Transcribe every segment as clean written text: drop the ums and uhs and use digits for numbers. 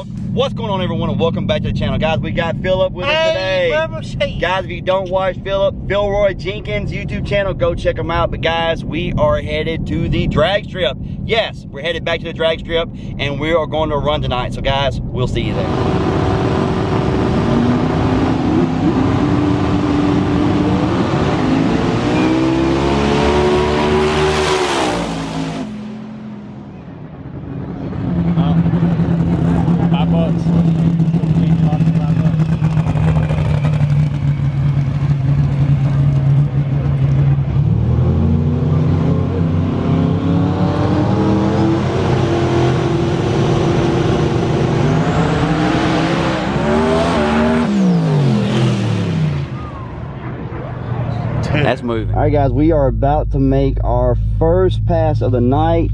What's going on, everyone, and welcome back to the channel. Guys, we got Philip with us today. Guys, if you don't watch Philroy Jenkins YouTube channel, go check him out. But guys, we are headed to the drag strip. Yes, we're headed back to the drag strip, and we are going to run tonight. So guys, we'll see you there. That's moving. All right, guys, we are about to make our first pass of the night.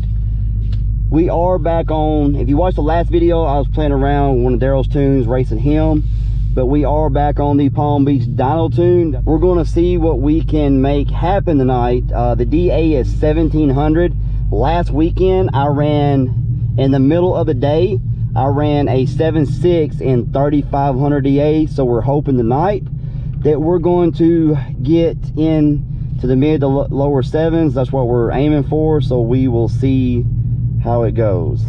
We are back on. If you watched the last video, I was playing around with one of Daryl's tunes, racing him. But we are back on the Palm Beach dyno tune. We're going to see what we can make happen tonight. The DA is 1700. Last weekend, I ran in the middle of the day. I ran a 7.6 in 3500 DA. So we're hoping tonight that we're going to get in to the mid to lower sevens. That's what we're aiming for, so we will see how it goes.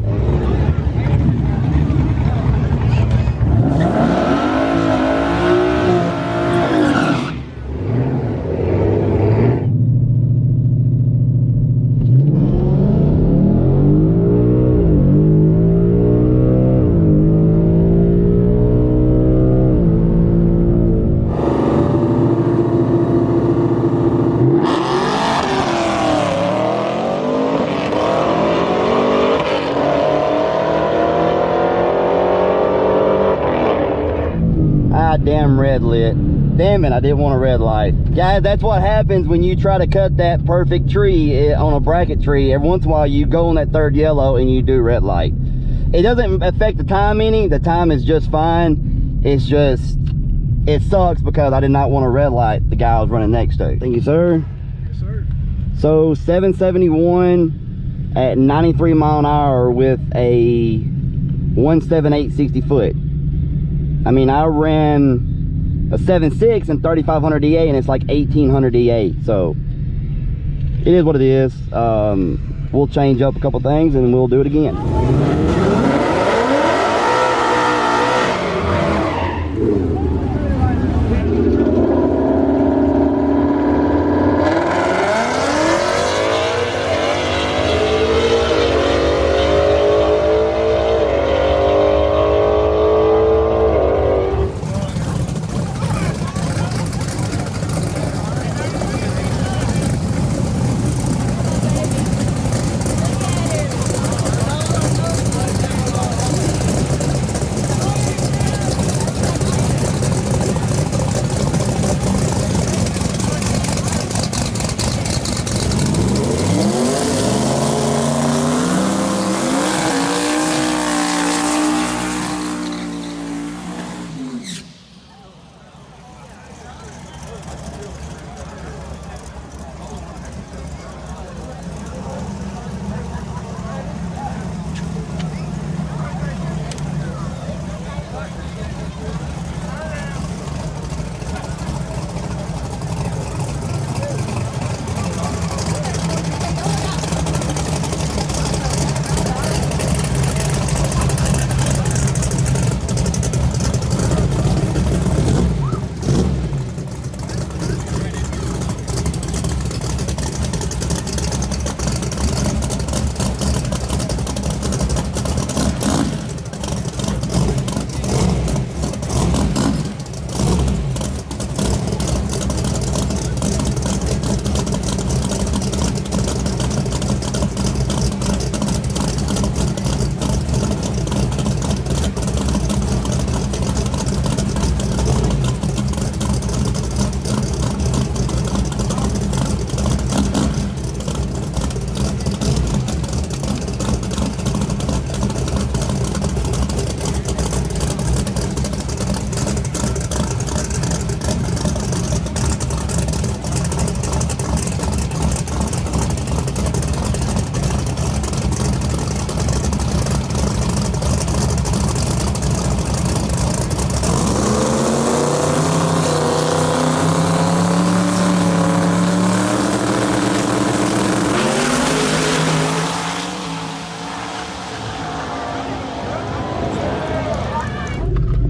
Damn red lit. Damn it, I didn't want a red light. Guys, that's what happens when you try to cut that perfect tree on a bracket tree. Every once in a while you go on that third yellow and you do red light. It doesn't affect the time any. The time is just fine. It's just, it sucks because I did not want a red light the guy I was running next to. Thank you, sir. Yes, sir. So 771 at 93 mile an hour with a 178 60 foot. I mean, I ran a 7.6 in 3500 DA and it's like 1800 DA, so it is what it is. We'll change up a couple things and we'll do it again.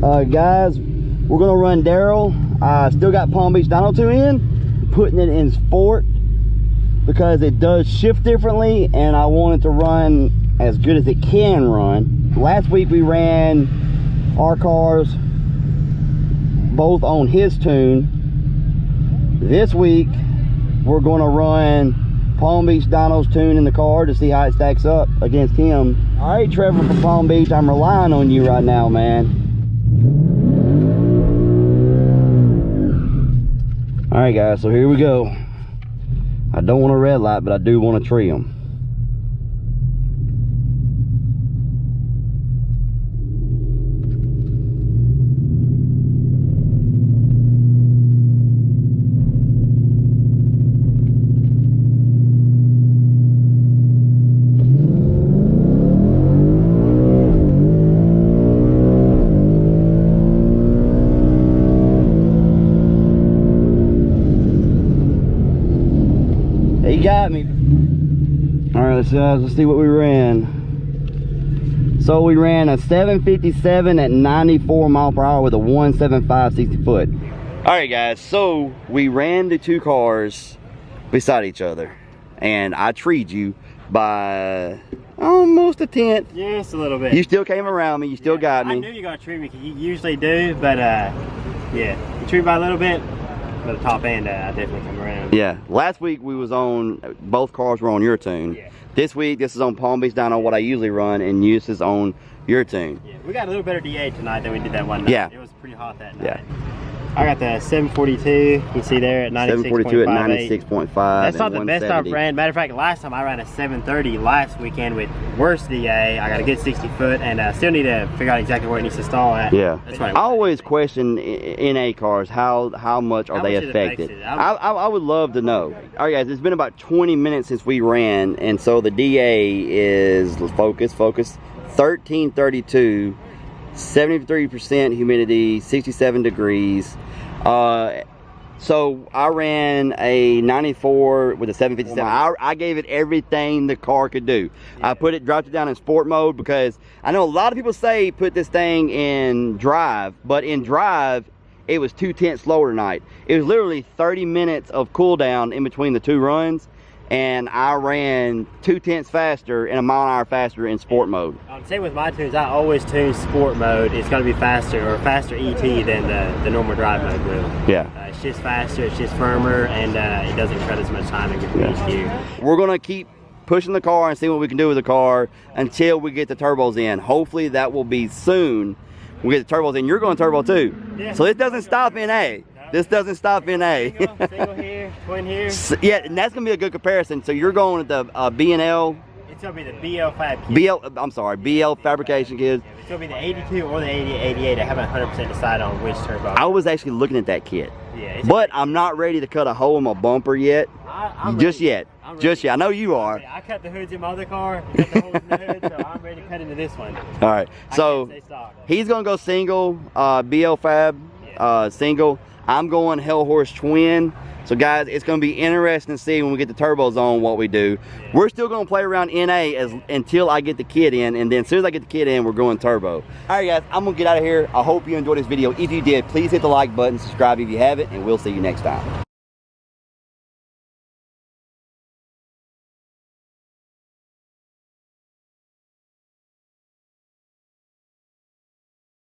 Guys, we're gonna run Daryl. I still got Palm Beach Dyno 2 in, putting it in sport because it does shift differently and I want it to run as good as it can run. Last week we ran our cars both on his tune. This week we're going to run Palm Beach Dyno's tune in the car to see how it stacks up against him. All right, Trevor from Palm Beach, I'm relying on you right now, man. All right, guys, so here we go. I don't want a red light, but I do want to tree them. He got me. All right, let's see what we ran. So we ran a 757 at 94 mile per hour with a 175 60 foot. All right, guys, so we ran the two cars beside each other and I treed you by almost a tenth. Just a little bit. You still came around me, you still got me. I knew you were gonna treat me because you usually do, but yeah, you treat me by a little bit. But the top end, I definitely come around. Yeah, last week we was on, both cars were on your tune. Yeah. This week, this is on Palm Beach Dyno, what I usually run, and this is on your tune. Yeah, we got a little better DA tonight than we did that one night. Yeah. It was pretty hot that night. Yeah. I got the 742, you can see there at 96.58. 742 at 96.5. That's not the best I've ran. Matter of fact, last time I ran a 730 last weekend with worse DA. I got a good 60 foot and I still need to figure out exactly where it needs to stall at. Yeah. I always question NA cars, how much are they affected? I would love to know. All right, guys, it's been about 20 minutes since we ran, and so the DA is, focus, 1332. 73% humidity, 67 degrees. So I ran a 94 with a 757. I gave it everything the car could do. Yeah. I dropped it down in sport mode because I know a lot of people say put this thing in drive, but in drive it was 2/10 slower tonight. It was literally 30 minutes of cool down in between the two runs, and I ran 2/10 faster and a mile an hour faster in sport mode. Same with my tunes, I always tune sport mode. It's going to be faster, or faster ET than the normal drive mode will. Yeah. It's just faster, it's just firmer, and it doesn't cut as much time in between EQ. We're going to keep pushing the car and see what we can do with the car until we get the turbos in. Hopefully that will be soon. We get the turbos in. You're going turbo too. Yeah. So this doesn't stop in A. This doesn't stop in A. Single here, twin here. Yeah, and that's gonna be a good comparison. So you're going with the B&L. It's gonna be the BL Fab kit. BL Fabrication Kids. Yeah, it's gonna be the 82 or the 88. I haven't 100% decided on which turbo. I was actually looking at that kit. Yeah. But I'm not ready to cut a hole in my bumper yet. Just yet. I know you are. I cut the hoods in my other car, cut the holes in the hood, so I'm ready to cut into this one. All right. So he's gonna go single, BL Fab, single. I'm going Hell Horse twin. So guys, it's going to be interesting to see when we get the turbos on what we do. Yeah. We're still going to play around NA until I get the kit in, and then as soon as I get the kit in, we're going turbo. All right, guys, I'm going to get out of here. I hope you enjoyed this video. If you did, please hit the like button, subscribe if you haven't, and we'll see you next time.